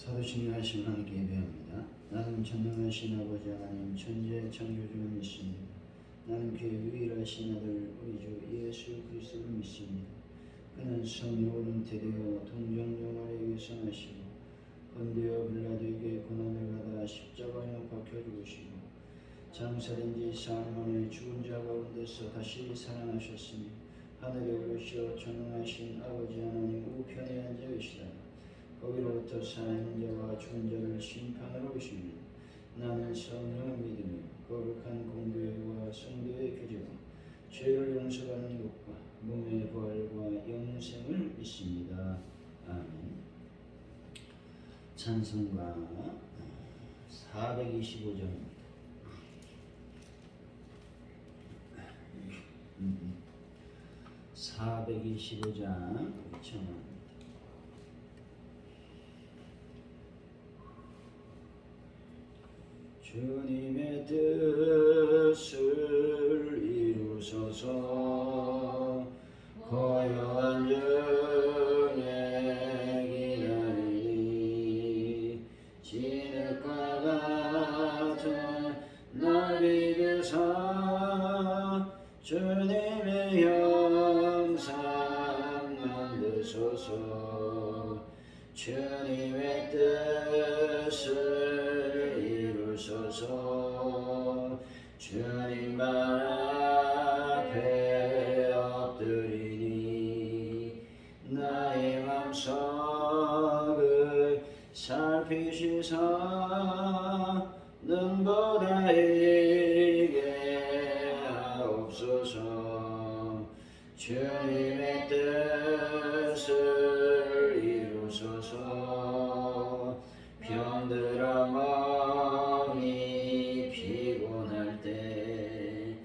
사도신경 하신 하나님께 예배합니다. 나는 전능하신 아버지 하나님 천지의 창조주를 믿습니다. 나는 그의 유일하신 아들 우리 주 예수 그리스도를 믿습니다. 그는 성령으로 잉태되어 동정녀 마리아에게 성하시고 본디오 빌라도에게 고난을 받아 십자가에 박혀 죽으시고 장사된 지 사흘 만에 죽은 자 가운데서 다시 살아나셨으니 하늘에 오르시어 전능하신 아버지 하나님 우편에 앉아 계시다. 거기로부터 살아있는 자와 죽은 자를 심판하러 오십니다. 나는 성령을 믿으며 거룩한 공교회와 성도의 교제와 죄를 용서받는 것과 몸의 부활과 영생을 믿습니다. 아멘. 찬송가 425장입니다. 425장 청합니다. 주님의 뜻을 이루소서. 고요한 중에 기다리니 진흙과 같은 날 비교사 주님의 형상 만드소서. 주님의 뜻을 이루소서. 주님 발 앞에 엎드리니 나의 맘속을 살피시사 눈보다 이게 하옵소서. 주님의 뜻을 이루소서. 병들어 몸이 피곤할 때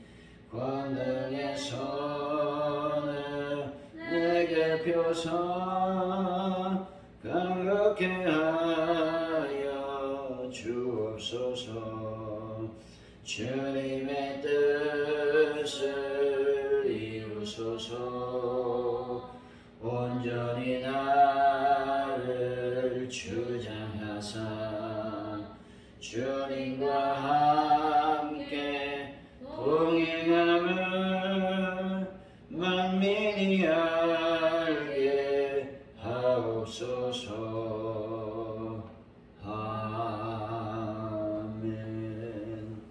권능의 손을 내게 펴서 강력케 하여 주옵소서. 주님의 뜻을 이루소서. 온전히 나를 주장하사 주님과 함께 동행함을 만민이 알게 하옵소서. 아멘.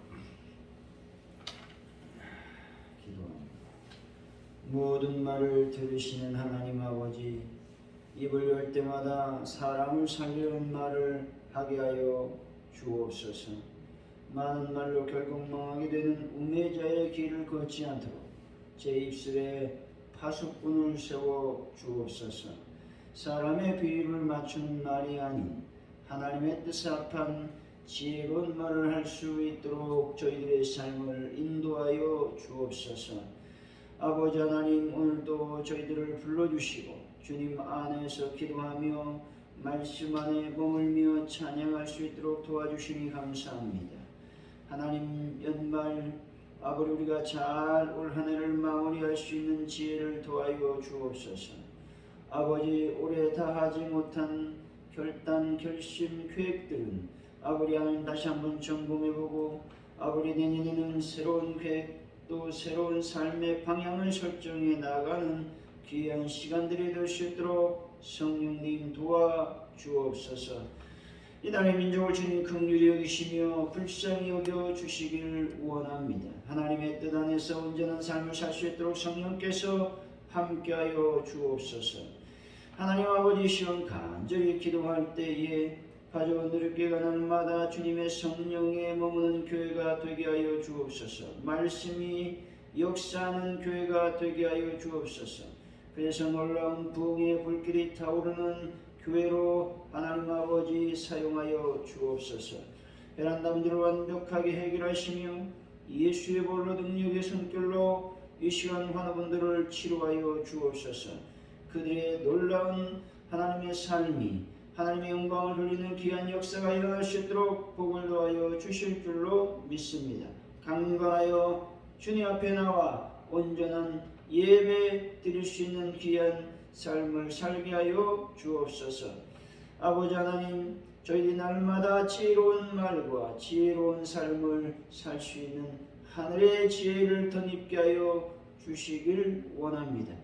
기도합니다. 모든 말을 들으시는 하나님 아버지, 입을 열 때마다 사람을 살리는 말을 하게 하여 주옵소서. 많은 말로 결국 망하게 되는 우매자의 길을 걷지 않도록 제 입술에 파수꾼을 세워 주옵소서. 사람의 비유를 맞추는 말이 아닌 하나님의 뜻 앞한 지혜로운 말을 할 수 있도록 저희들의 삶을 인도하여 주옵소서. 아버지 하나님, 오늘도 저희들을 불러주시고 주님 안에서 기도하며 말씀 안에 머물며 찬양할 수 있도록 도와주시니 감사합니다. 하나님, 연말 아버지 우리가 잘 올 한 해를 마무리할 수 있는 지혜를 도와여 주옵소서. 아버지, 올해 다 하지 못한 결단, 결심, 계획들은 아버지 하나님 다시 한번 점검해보고 아버지 내년에는 새로운 계획 또 새로운 삶의 방향을 설정해 나가는 귀한 시간들이 될 수 있도록 성령님 도와주옵소서. 이날의 민족을 주님 긍휼히 여기시며 불쌍히 여겨 주시길 원합니다. 하나님의 뜻 안에서 온전한 삶을 살 수 있도록 성령께서 함께하여 주옵소서. 하나님 아버지, 시험 간절히 기도할 때에 가져온 누리교회가 날마다 주님의 성령에 머무는 교회가 되게 하여 주옵소서. 말씀이 역사하는 교회가 되게 하여 주옵소서. 그래서 놀라운 부흥의 불길이 타오르는 교회로 하나님 아버지 사용하여 주옵소서. 베란다 문제를 완벽하게 해결하시며 예수의 볼로 능력의 손길로 이 시간 환우분들을 치료하여 주옵소서. 그들의 놀라운 하나님의 삶이 하나님의 영광을 돌리는 귀한 역사가 일어날 수 있도록 복을 더하여 주실 줄로 믿습니다. 강건하여 주님 앞에 나와 온전한 예배 드릴 수 있는 귀한 삶을 살게 하여 주옵소서. 아버지 하나님, 저희들이 날마다 지혜로운 말과 지혜로운 삶을 살 수 있는 하늘의 지혜를 덧입게 하여 주시길 원합니다.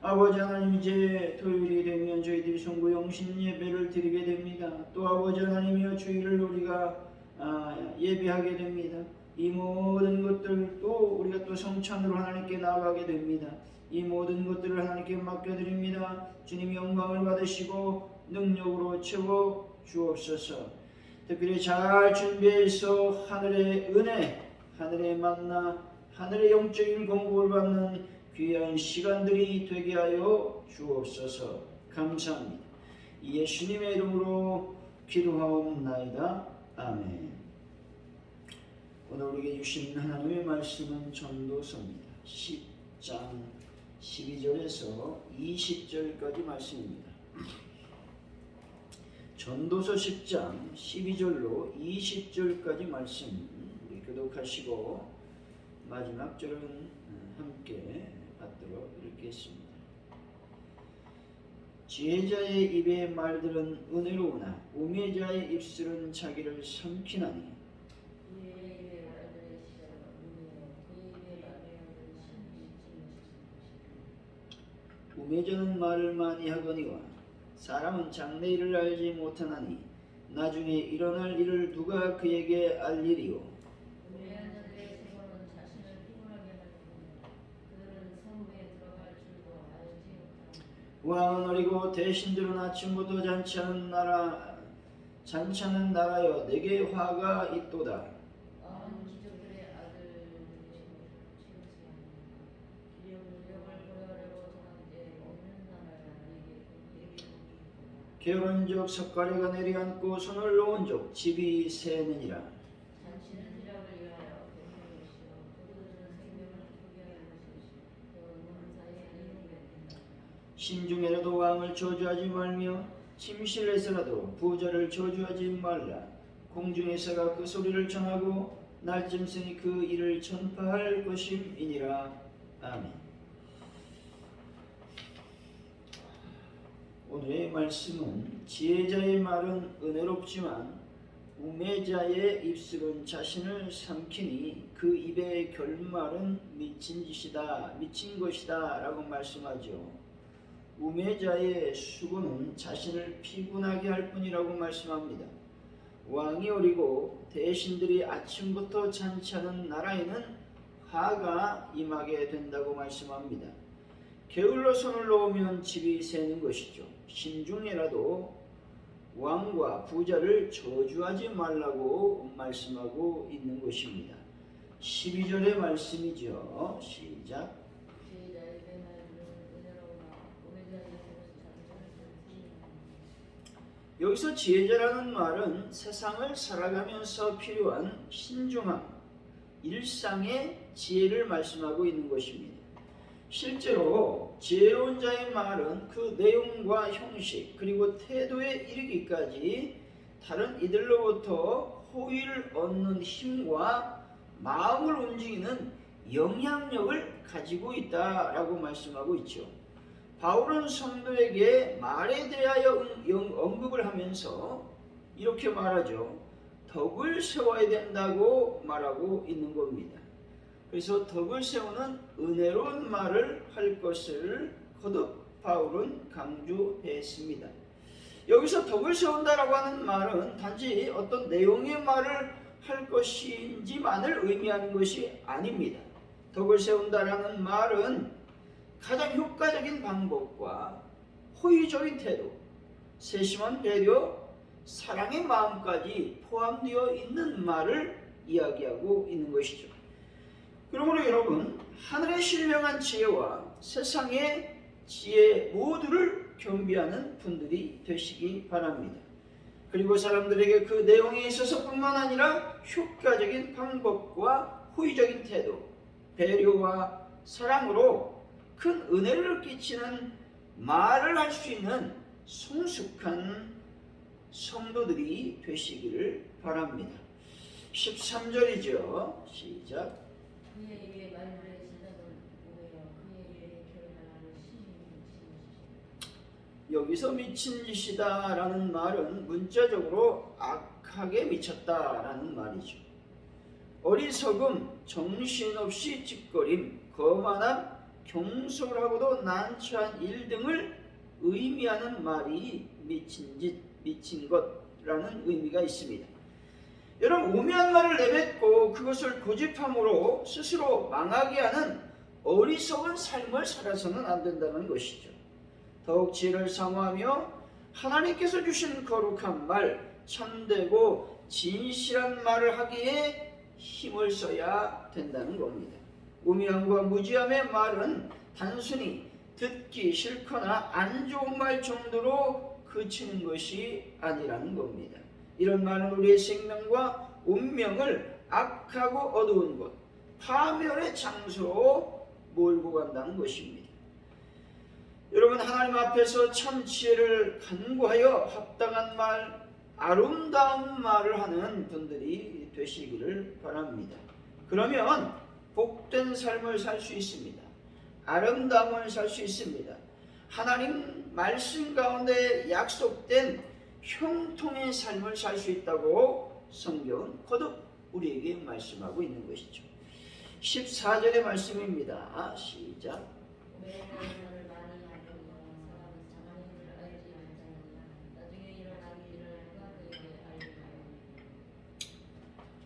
아버지 하나님, 이제 토요일이 되면 저희들이 송구 영신 예배를 드리게 됩니다. 또 아버지 하나님이여, 주일을 우리가 예배하게 됩니다. 이 모든 것들 또 우리가 또 성찬으로 하나님께 나아가게 됩니다. 이 모든 것들을 하나님께 맡겨드립니다. 주님 영광을 받으시고 능력으로 채워 주옵소서. 특별히 잘 준비해서 하늘의 은혜, 하늘의 만나, 하늘의 영적인 공급을 받는 귀한 시간들이 되게 하여 주옵소서. 감사합니다. 예수님의 이름으로 기도하옵나이다. 아멘. 오늘 우리에게 주신 하나님의 말씀은 전도서입니다. 10장 12절에서 20절까지 말씀입니다. 전도서 10장 12절로 20절까지 말씀 우리 교독하시고 마지막 절은 함께 받들어 읽겠습니다. 지혜자의 입의 말들은 은혜로우나 우매자의 입술은 자기를 삼키나니 우매자는 말을 많이 하거니와 사람은 장래일을 알지 못하나니 나중에 일어날 일을 누가 그에게 알리리요. 우매한 자들의 생활은 자신을 피곤하게 하느니라. 그들은 성문에 들어갈 줄도 알지 못하느니라. 왕은 어리고 대신들은 아침부터 잔치하는 나라여 내게 화가 있도다. 기족들의 아들 되심을 치우지 않는다. 기력을 보려하려고 정한데 없는 나라야 내게 게으른적 석가래가 내려앉고 손을 놓은적 집이 새느니라. 잔치는 지락을 위하여 베푸는 것이요 그들은 생명을 기쁘게 하는 것이요 또 노는 사이에 이용이 된다. 심중에라도 왕을 저주하지 말며 침실에서라도 부자를 저주하지 말라. 공중에서가 그 소리를 전하고 날짐승이 그 일을 전파할 것임이니라. 아멘. 오늘의 말씀은 지혜자의 말은 은혜롭지만 우매자의 입술은 자신을 삼키니 그 입의 결말은 미친 것이다 라고 말씀하죠. 우매자의 수고는 자신을 피곤하게 할 뿐이라고 말씀합니다. 왕이 어리고 대신들이 아침부터 잔치하는 나라에는 화가 임하게 된다고 말씀합니다. 게을러 손을 놓으면 집이 새는 것이죠. 심중에라도 왕과 부자를 저주하지 말라고 말씀하고 있는 것입니다. 12절의 말씀이죠. 시작. 지혜자의 입의 말들은 은혜로우나 우매자의 입술은 자기를 삼키나니. 여기서 지혜자라는 말은 세상을 살아가면서 필요한 신중함, 일상의 지혜를 말씀하고 있는 것입니다. 실제로 지혜로운 자의 말은 그 내용과 형식 그리고 태도에 이르기까지 다른 이들로부터 호의를 얻는 힘과 마음을 움직이는 영향력을 가지고 있다라고 말씀하고 있죠. 바울은 성도에게 말에 대하여 언급을 하면서 이렇게 말하죠. 덕을 세워야 된다고 말하고 있는 겁니다. 그래서 덕을 세우는 은혜로운 말을 할 것을 거듭 바울은 강조했습니다. 여기서 덕을 세운다라고 하는 말은 단지 어떤 내용의 말을 할 것인지만을 의미하는 것이 아닙니다. 덕을 세운다라는 말은 가장 효과적인 방법과 호의적인 태도, 세심한 배려, 사랑의 마음까지 포함되어 있는 말을 이야기하고 있는 것이죠. 그러므로 여러분, 하늘의 신령한 지혜와 세상의 지혜 모두를 겸비하는 분들이 되시기 바랍니다. 그리고 사람들에게 그 내용에 있어서뿐만 아니라 효과적인 방법과 호의적인 태도, 배려와 사랑으로 큰 은혜를 끼치는 말을 할 수 있는 성숙한 성도들이 되시기를 바랍니다. 13절이죠. 시작. 그의 입의 말들의 시작은 우매요 그의 입의 결말은 심히 미친 것이다. 여기서 미친 짓이다라는 말은 문자적으로 악하게 미쳤다라는 말이죠. 어리석음, 정신없이 짓거림, 거만함, 경솔하고도 난처한 일 등을 의미하는 말이 미친 짓, 미친 것라는 의미가 있습니다. 여러분, 우매한 말을 내뱉고 그것을 고집함으로 스스로 망하게 하는 어리석은 삶을 살아서는 안 된다는 것이죠. 더욱 지혜를 사모하며 하나님께서 주신 거룩한 말, 참되고 진실한 말을 하기에 힘을 써야 된다는 겁니다. 우매함과 무지함의 말은 단순히 듣기 싫거나 안 좋은 말 정도로 그치는 것이 아니라는 겁니다. 이런 말은 우리의 생명과 운명을 악하고 어두운 곳, 파멸의 장소로 몰고 간다는 것입니다. 여러분, 하나님 앞에서 참 지혜를 간구하여 합당한 말, 아름다운 말을 하는 분들이 되시기를 바랍니다. 그러면 복된 삶을 살 수 있습니다. 아름다움을 살 수 있습니다. 하나님 말씀 가운데 약속된 형통의 삶을 살 수 있다고 성경은 거듭 우리에게 말씀하고 있는 것이죠. 14절의 말씀입니다. 시작.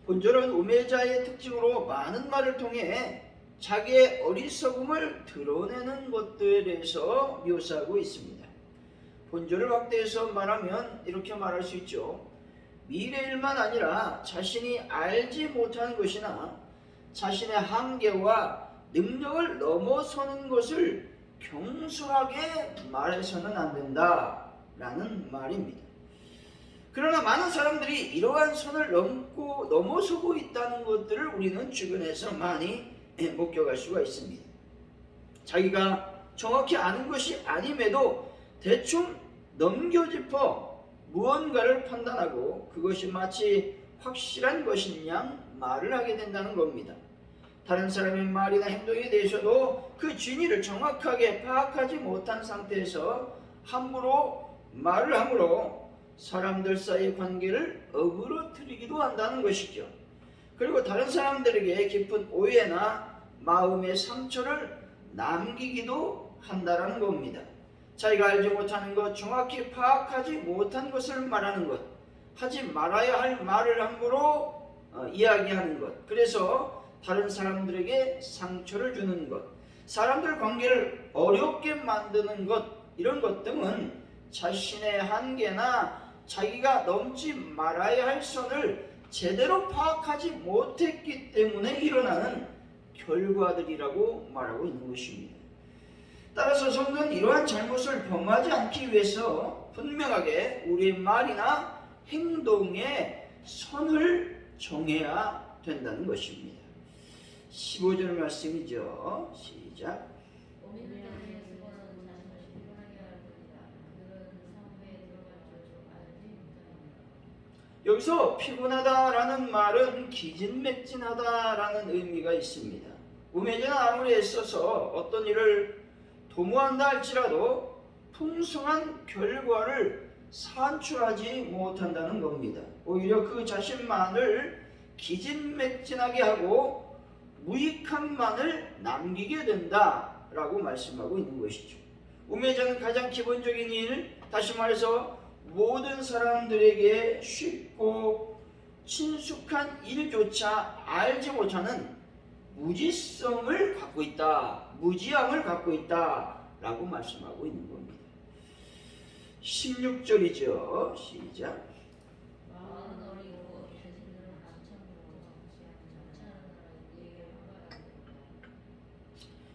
본절은 우매자의 특징으로 많은 말을 통해 자기의 어리석음을 드러내는 것들에 대해서 묘사하고 있습니다. 본절을 확대해서 말하면 이렇게 말할 수 있죠. 미래 일만 아니라 자신이 알지 못하는 것이나 자신의 한계와 능력을 넘어서는 것을 경솔하게 말해서는 안 된다라는 말입니다. 그러나 많은 사람들이 이러한 선을 넘어서고 있다는 것들을 우리는 주변에서 많이 목격할 수가 있습니다. 자기가 정확히 아는 것이 아님에도 대충 넘겨짚어 무언가를 판단하고 그것이 마치 확실한 것인 양 말을 하게 된다는 겁니다. 다른 사람의 말이나 행동에 대해서도 그 진위를 정확하게 파악하지 못한 상태에서 함부로 말을 함으로 사람들 사이의 관계를 어그러뜨리기도 한다는 것이죠. 그리고 다른 사람들에게 깊은 오해나 마음의 상처를 남기기도 한다는 겁니다. 자기가 알지 못하는 것, 정확히 파악하지 못한 것을 말하는 것, 하지 말아야 할 말을 함부로 이야기하는 것, 그래서 다른 사람들에게 상처를 주는 것, 사람들 관계를 어렵게 만드는 것, 이런 것 등은 자신의 한계나 자기가 넘지 말아야 할 선을 제대로 파악하지 못했기 때문에 일어나는 결과들이라고 말하고 있는 것입니다. 따라서 성도는 이러한 잘못을 범하지 않기 위해서 분명하게 우리의 말이나 행동에 선을 정해야 된다는 것입니다. 15절 말씀이죠. 시작. 여기서 피곤하다라는 말은 기진맥진하다라는 의미가 있습니다. 우매자는 아무리 애써서 어떤 일을 도모한다 할지라도 풍성한 결과를 산출하지 못한다는 겁니다. 오히려 그 자신만을 기진맥진하게 하고 무익함만을 남기게 된다라고 말씀하고 있는 것이죠. 우매자는 가장 기본적인 일, 다시 말해서 모든 사람들에게 쉽고 친숙한 일조차 알지 못하는 무지성을 갖고 있다, 무지함을 갖고 있다라고 말씀하고 있는 겁니다. 16절이죠. 시작.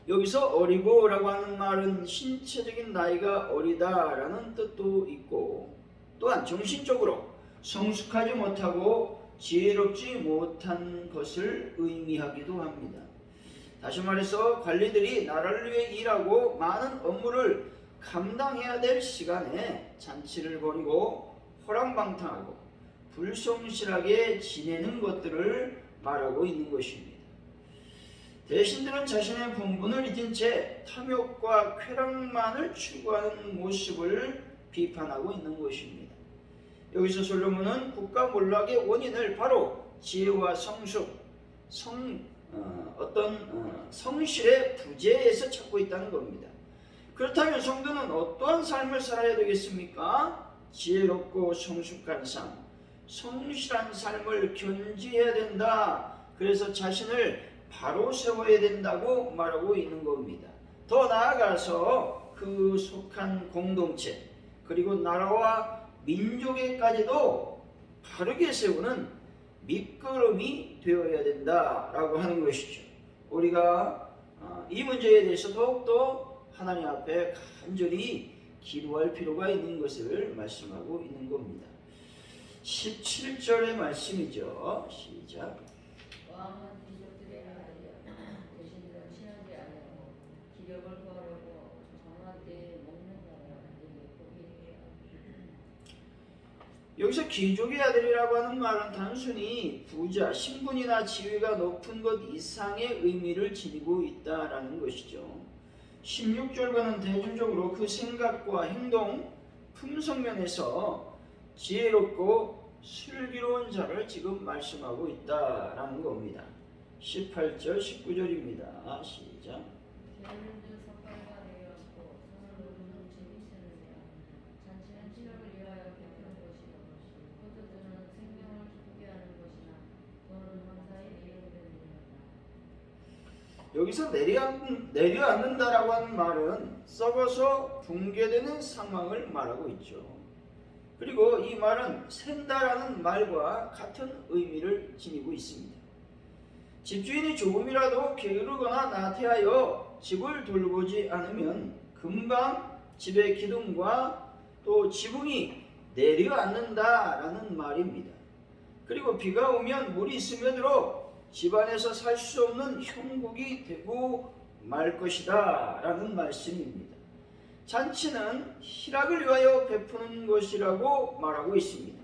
여기서 어리고라고 하는 말은 신체적인 나이가 어리다라는 뜻도 있고 또한 정신적으로 성숙하지 못하고 지혜롭지 못한 것을 의미하기도 합니다. 다시 말해서 관리들이 나라를 위해 일하고 많은 업무를 감당해야 될 시간에 잔치를 벌이고 호랑방탕하고 불성실하게 지내는 것들을 말하고 있는 것입니다. 대신들은 자신의 본분을 잊은 채 탐욕과 쾌락만을 추구하는 모습을 비판하고 있는 것입니다. 여기서 솔로몬은 국가 몰락의 원인을 바로 지혜와 성숙, 성실의 부재에서 찾고 있다는 겁니다. 그렇다면 성도는 어떠한 삶을 살아야 되겠습니까? 지혜롭고 성숙한 삶, 성실한 삶을 견지해야 된다. 그래서 자신을 바로 세워야 된다고 말하고 있는 겁니다. 더 나아가서 그 속한 공동체 그리고 나라와 민족에까지도 바르게 세우는 밑거름이 되어야 된다라고 하는 것이죠. 우리가 이 문제에 대해서 더욱더 하나님 앞에 간절히 기도할 필요가 있는 것을 말씀하고 있는 겁니다. 17절의 말씀이죠. 시작. 왕은 귀족들의 아들이여 대신들은 친하지 아니하고 기력을 구하려고 정한 때에 먹는 자라 내게 보게 해야. 여기서 귀족의 아들이라고 하는 말은 단순히 부자, 신분이나 지위가 높은 것 이상의 의미를 지니고 있다라는 것이죠. 16절과는 대조적으로 그 생각과 행동, 품성 면에서 지혜롭고 슬기로운 자를 지금 말씀하고 있다라는 겁니다. 18절, 19절입니다. 시작. 대인들 석발과 되었고 선을 노르는 재밌으느냐 잔치는 치료를 위하여 베푸는 것이요 포도주는 생명을 기쁘게 하는 것이나 너는 황사에 이용되느니라. 여기서 내려앉는다라고 하는 말은 썩어서 붕괴되는 상황을 말하고 있죠. 그리고 이 말은 샌다라는 말과 같은 의미를 지니고 있습니다. 집주인이 조금이라도 게으르거나 나태하여 집을 돌보지 않으면 금방 집의 기둥과 또 지붕이 내려앉는다라는 말입니다. 그리고 비가 오면 물이 스며들어 집안에서 살 수 없는 형국이 되고 말 것이다 라는 말씀입니다. 잔치는 희락을 위하여 베푸는 것이라고 말하고 있습니다.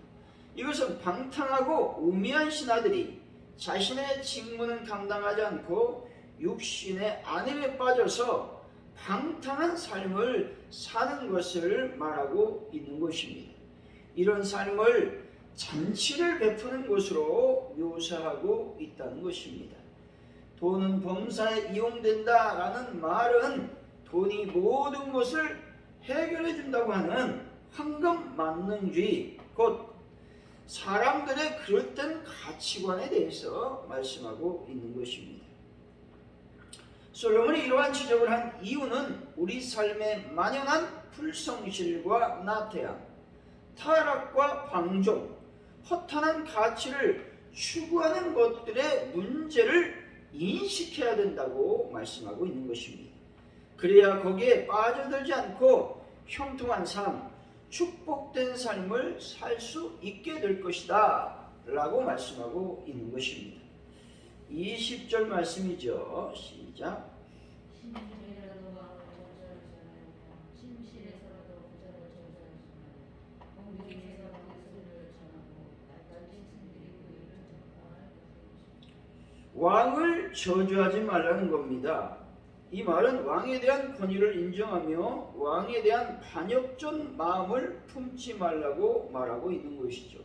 이것은 방탕하고 우미한 신하들이 자신의 직무는 감당하지 않고 육신의 안임에 빠져서 방탕한 삶을 사는 것을 말하고 있는 것입니다. 이런 삶을 잔치를 베푸는 것으로 묘사하고 있다는 것입니다. 돈은 범사에 이용된다라는 말은 돈이 모든 것을 해결해 준다고 하는 황금 만능주의, 곧 사람들의 그릇된 가치관에 대해서 말씀하고 있는 것입니다. 솔로몬이 이러한 지적을 한 이유는 우리 삶에 만연한 불성실과 나태함, 타락과 방종, 허탄한 가치를 추구하는 것들의 문제를 인식해야 된다고 말씀하고 있는 것입니다. 그래야 거기에 빠져들지 않고 형통한 삶, 축복된 삶을 살 수 있게 될 것이다 라고 말씀하고 있는 것입니다. 20절 말씀이죠. 시작. 심중이라도 왕을 저주하지 않으며 심실에서라도 부자를 저주하지 말라. 공중 위에서 그 소리를 전하고 날까지 승들이 그 일을 적당할 것이다. 왕을 저주하지 말라는 겁니다. 이 말은 왕에 대한 권위를 인정하며 왕에 대한 반역전 마음을 품지 말라고 말하고 있는 것이죠.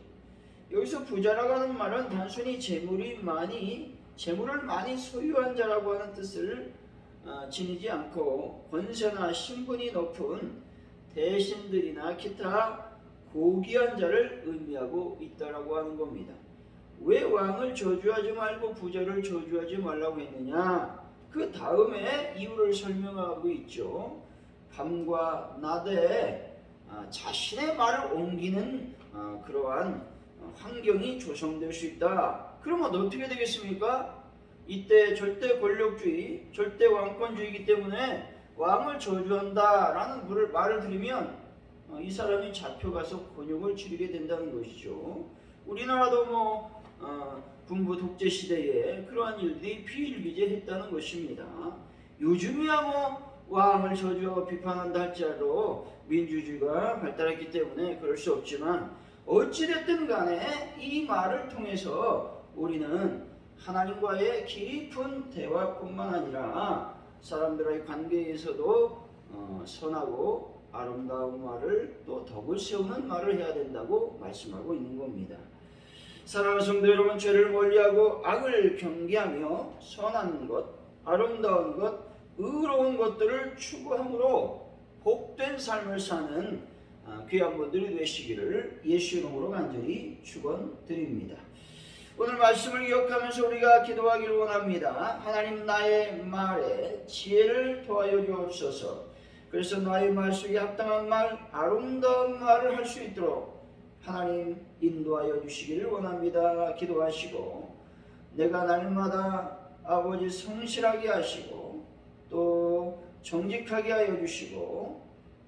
여기서 부자라고 하는 말은 단순히 재물을 많이 소유한 자라고 하는 뜻을 지니지 않고 권세나 신분이 높은 대신들이나 기타 고귀한 자를 의미하고 있다라고 하는 겁니다. 왜 왕을 저주하지 말고 부자를 저주하지 말라고 했느냐? 그 다음에 이유를 설명하고 있죠. 밤과 낮에 자신의 말을 옮기는 그러한 환경이 조성될 수 있다. 그러면 어떻게 되겠습니까? 이때 절대 권력주의, 절대 왕권주의이기 때문에 왕을 저주한다라는 말을 들으면 이 사람이 잡혀가서 곤욕을 치르게 된다는 것이죠. 우리나라도 군부 독재 시대에 그러한 일들이 비일비재했다는 것입니다. 요즘이야 왕을 저주하고 비판한다 할지라도 민주주의가 발달했기 때문에 그럴 수 없지만 어찌됐든 간에 이 말을 통해서 우리는 하나님과의 깊은 대화뿐만 아니라 사람들과의 관계에서도 선하고 아름다운 말을 또 덕을 세우는 말을 해야 된다고 말씀하고 있는 겁니다. 사랑하는 성도 여러분, 죄를 멀리하고 악을 경계하며 선한 것, 아름다운 것, 의로운 것들을 추구함으로 복된 삶을 사는 귀한 분들이 되시기를 예수 이름으로 간절히 축원드립니다. 오늘 말씀을 기억하면서 우리가 기도하기를 원합니다. 하나님, 나의 말에 지혜를 더하여 주옵소서. 그래서 나의 말 속에 합당한 말, 아름다운 말을 할 수 있도록 하나님 인도하여 주시기를 원합니다. 기도하시고 내가 날마다 아버지 성실하게 하시고 또 정직하게 하여 주시고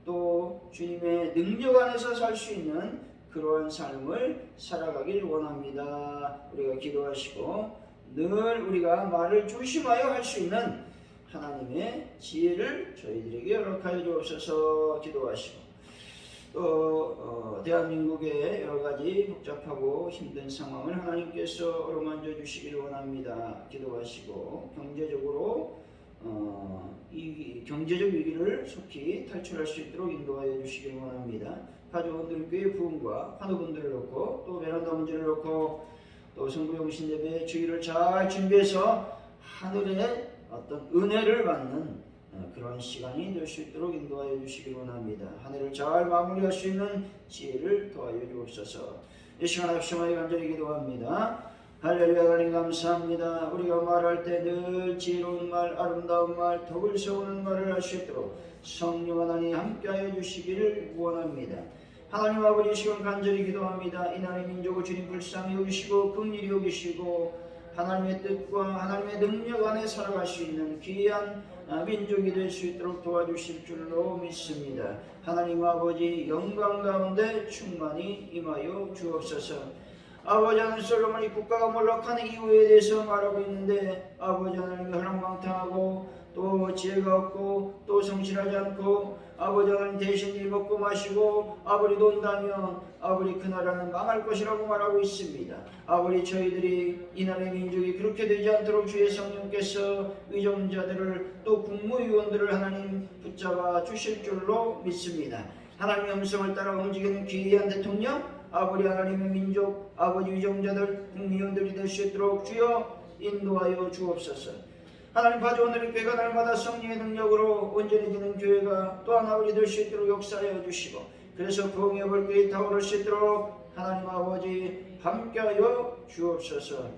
또 주님의 능력 안에서 살 수 있는 그러한 삶을 살아가길 원합니다. 우리가 기도하시고 늘 우리가 말을 조심하여 할 수 있는 하나님의 지혜를 저희들에게 허락하여 주옵소서. 기도하시고 또 대한민국의 여러 가지 복잡하고 힘든 상황을 하나님께서 어루만져 주시길 원합니다. 기도하시고 경제적으로 이 경제적 위기를 속히 탈출할 수 있도록 인도하여 주시길 원합니다. 가족원들교회 부흥과 환우분들을 놓고 또 베란다 문제를 놓고 또 성부용신 예배 주의를 잘 준비해서 하늘의 어떤 은혜를 받는 그런 시간이 될 수 있도록 인도하여 주시기 원합니다. 하늘을 잘 마무리할 수 있는 지혜를 더하여 주옵소서. 이 시간 합심하여 간절히 기도합니다. 할렐루야. 하나님 감사합니다. 우리가 말할 때 늘 지혜로운 말, 아름다운 말, 덕을 세우는 말을 할 수 있도록 성령 하나님 함께하여 주시기를 원합니다. 하나님 아버지, 이 시간 간절히 기도합니다. 이 나라의 민족을 주님 불쌍히 여기시고 긍휼히 여기시고 하나님의 뜻과 하나님의 능력 안에 살아갈 수 있는 귀한 민족이 될 수 있도록 도와주실 줄로 믿습니다. 하나님 아버지, 영광 가운데 충만히 임하여 주옵소서. 아버지 하나님, 솔로몬이 국가가 몰락하는 이유에 대해서 말하고 있는데 아버지 하나님이 허랑방탕하고 또 지혜가 없고 또 성실하지 않고 아버지 하나님 대신 일 먹고 마시고 아버지 논다면 아버지 그 나라는 망할 것이라고 말하고 있습니다. 아버지, 저희들이 이 나라의 민족이 그렇게 되지 않도록 주의 성령께서 의정자들을 또 국무위원들을 하나님 붙잡아 주실 줄로 믿습니다. 하나님의 음성을 따라 움직이는 귀한 대통령, 아버지 하나님의 민족, 아버지 위정자들, 국무위원들이 될 수 있도록 주여 인도하여 주옵소서. 하나님, 가져오는 교회가 날마다 성령의 능력으로 온전해지는 교회가 또한 아버지 될 수 있도록 역사하여 주시고 그래서 부흥의 벌교에 타오를 수 있도록 하나님 아버지 함께하여 주옵소서.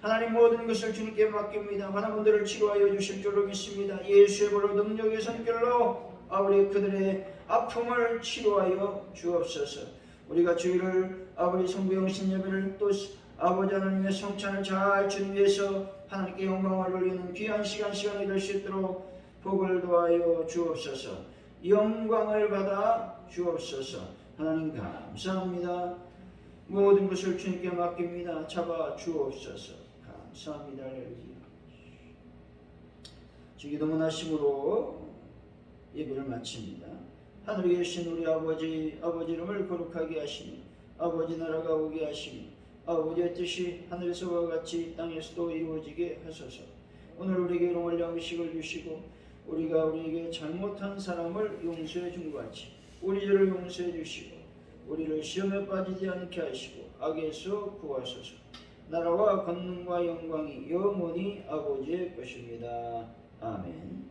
하나님, 모든 것을 주님께 맡깁니다. 환우분들을 치료하여 주실 줄로 믿습니다. 예수의 보로 능력의 손길로 아버지 그들의 아픔을 치료하여 주옵소서. 우리가 주일을 아버지 성부영신 예배를 또 아버지 하나님의 성찬을 잘 준비해서 하나님께 영광을 돌리는 귀한 시간이 될 수 있도록 복을 도하여 주옵소서. 영광을 받아 주옵소서. 하나님 감사합니다. 모든 것을 주님께 맡깁니다. 잡아 주옵소서. 감사합니다. 할렐루야. 주기도문 하심으로 예배를 마칩니다. 하늘에 계신 우리 아버지, 아버지 이름을 거룩하게 하시니 아버지 나라가 오게 하시니 아버지의 뜻이 하늘에서와 같이 땅에서도 이루어지게 하소서. 오늘 우리에게 일용할 양식을 주시고 우리가 우리에게 잘못한 사람을 용서해 준 것 같이 우리 죄를 용서해 주시고 우리를 시험에 빠지지 않게 하시고 악에서 구하소서. 나라와 권능과 영광이 영원히 아버지의 것입니다. 아멘.